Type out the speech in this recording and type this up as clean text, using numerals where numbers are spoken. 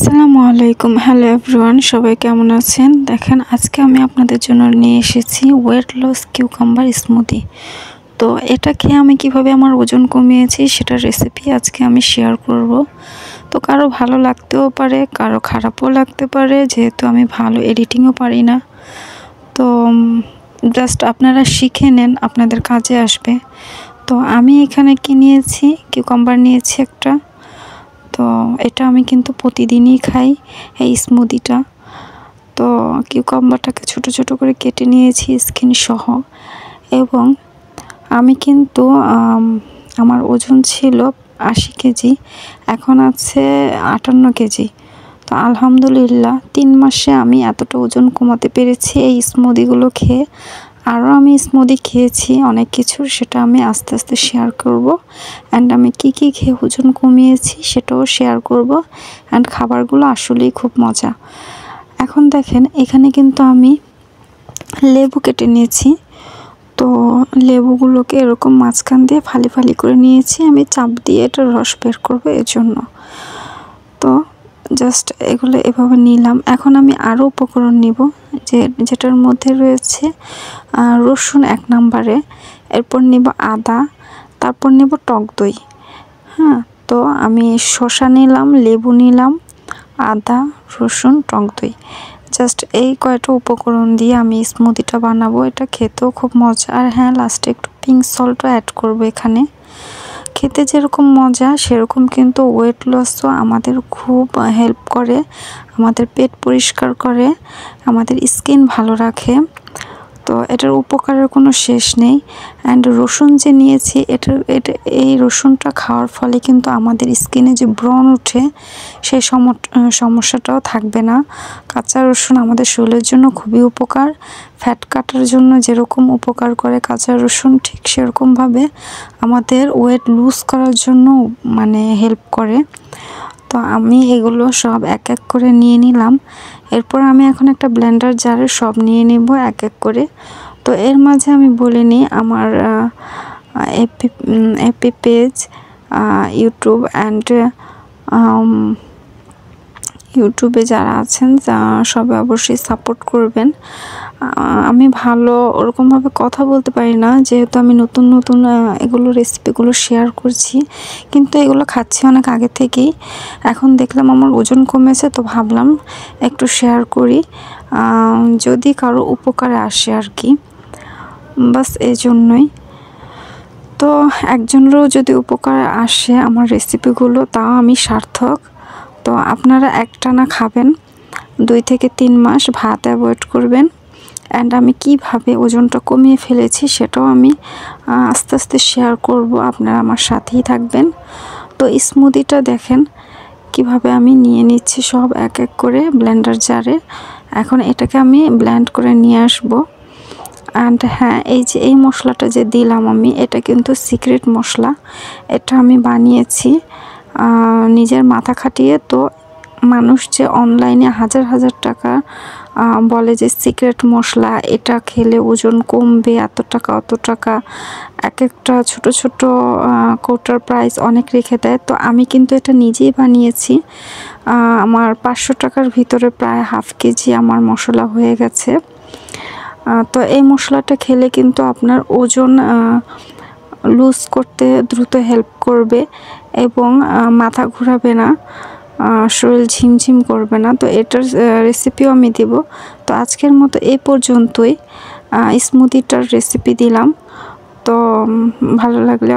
আসসালামু আলাইকুম। Hello everyone, সবাই কেমন আছেন? দেখেন, আজকে আমি আপনাদের জন্য নিয়ে এসেছি ওয়েট লস কিউকাম্বার স্মুদি। তো এটা খেয়ে আমি কিভাবে আমার ওজন কমিয়েছি সেটার রেসিপি আজকে আমি শেয়ার করব। তো কারো ভালো লাগতেও পারে, কারো খারাপও লাগতে পারে, যেহেতু আমি ভালো এডিটিংও পারি না। তো জাস্ট আপনারা শিখে নেন, আপনাদের কাজে আসবে। তো আমি এখানে কি নিয়েছি, কিউকাম্বার নিয়েছি একটা। তো এটা আমি কিন্তু প্রতিদিনই খাই এই স্মুদিটা। তো কিউকাম্বারটাকে ছোট ছোট করে কেটে নিয়েছি স্কিন সহ। এবং আমি কিন্তু আমার ওজন ছিল 80 কেজি, এখন আছে 58 কেজি। তো আলহামদুলিল্লাহ 3 মাসে আমি এতটা ওজন কমাতে পেরেছি এই স্মুদিগুলো খেয়ে। আরও আমি স্মুদি খেয়েছি অনেক কিছুর, সেটা আমি আস্তে আস্তে শেয়ার করব। অ্যান্ড আমি কি খেয়ে ওজন কমিয়েছি সেটাও শেয়ার করব। অ্যান্ড খাবারগুলো আসলেই খুব মজা। এখন দেখেন, এখানে কিন্তু আমি লেবু কেটে নিয়েছি। তো লেবুগুলোকে এরকম মাঝখান দিয়ে ফালি ফালি করে নিয়েছি, আমি চাপ দিয়ে এটা রস বের করবো এর জন্য। তো জাস্ট এগুলো এভাবে নিলাম। এখন আমি আরও উপকরণ নিব, যেটার মধ্যে রয়েছে রসুন 1 নম্বরে, এরপর নিব আদা, তারপর নিব টক দই। হ্যাঁ, তো আমি শসা নিলাম, লেবু নিলাম, আদা, রসুন, টক দই। জাস্ট এই কয়টা উপকরণ দিয়ে আমি স্মুদিটা বানাবো। এটা খেতেও খুব মজা। আর হ্যাঁ, লাস্টে একটু পিঙ্ক সল্টও অ্যাড করবো এখানে। খেতে যেরকম মজা সেরকম কিন্তু ওয়েট লসও আমাদের খুব হেল্প করে, আমাদের পেট পরিষ্কার করে, আমাদের স্কিন ভালো রাখে। তো এটার উপকারের কোনো শেষ নেই। অ্যান্ড রসুন যে নিয়েছি, এই রসুনটা খাওয়ার ফলে কিন্তু আমাদের স্কিনে যে ব্রণ ওঠে সেই সমস্যাটাও থাকবে না। কাঁচা রসুন আমাদের শরীরের জন্য খুবই উপকার। ফ্যাট কাটার জন্য যেরকম উপকার করে কাঁচা রসুন, ঠিক সেরকমভাবে আমাদের ওয়েট লুজ করার জন্য হেল্প করে। তো আমি এগুলো সব এক এক করে নিয়ে নিলাম। এরপর আমি এখন একটা ব্লেন্ডার জারে সব নিয়ে নেব এক এক করে। তো এর মাঝে আমি বলে নিই আমার এপি পেজ, ইউটিউব অ্যান্ড ইউটিউবে যারা আছেন সবাই অবশ্যই সাপোর্ট করবেন। আমি ভালো ওরকমভাবে কথা বলতে পারি না, যেহেতু আমি নতুন নতুন এগুলো রেসিপিগুলো শেয়ার করছি, কিন্তু এগুলো খাচ্ছি অনেক আগে থেকেই। এখন দেখলাম আমার ওজন কমেছে, তো ভাবলাম একটু শেয়ার করি, যদি কারো উপকারে আসে আর কি, বাস এই জন্যই। তো একজনেরও যদি উপকারে আসে আমার রেসিপিগুলো, তাও আমি সার্থক। তো আপনারা একটানা খাবেন, 2 থেকে 3 মাস ভাত অ্যাভয়েড করবেন। অ্যান্ড আমি কিভাবে ওজনটা কমিয়ে ফেলেছি সেটাও আমি আস্তে আস্তে শেয়ার করব, আপনারা আমার সাথেই থাকবেন। তো স্মুদিটা দেখেন কিভাবে আমি নিয়ে নিচ্ছি সব এক এক করে ব্লেন্ডার জারে। এখন এটাকে আমি ব্লেন্ড করে নিয়ে আসব। অ্যান্ড হ্যাঁ, এই মশলাটা যে দিলাম আমি, এটা কিন্তু সিক্রেট মশলা। এটা আমি বানিয়েছি নিজের মাথা খাটিয়ে। তো মানুষ যে অনলাইনে হাজার হাজার টাকা বলে যে সিক্রেট মশলা, এটা খেলে ওজন কমবে, এত টাকা অত টাকা, এক একটা ছোট ছোট কৌটার প্রাইস অনেক রেখে দেয়। তো আমি কিন্তু এটা নিজেই বানিয়েছি। আমার 500 টাকার ভিতরে প্রায় হাফ কেজি আমার মশলা হয়ে গেছে। তো এই মশলাটা খেলে কিন্তু আপনার ওজন লুজ করতে দ্রুত হেল্প করবে এবং মাথা ঘোরাবে না, শরীর ঝিমঝিম করবে না। তো এটার রেসিপিও আমি দেব। তো আজকের মতো এই পর্যন্তই, স্মুদিটার রেসিপি দিলাম। তো ভালো লাগলে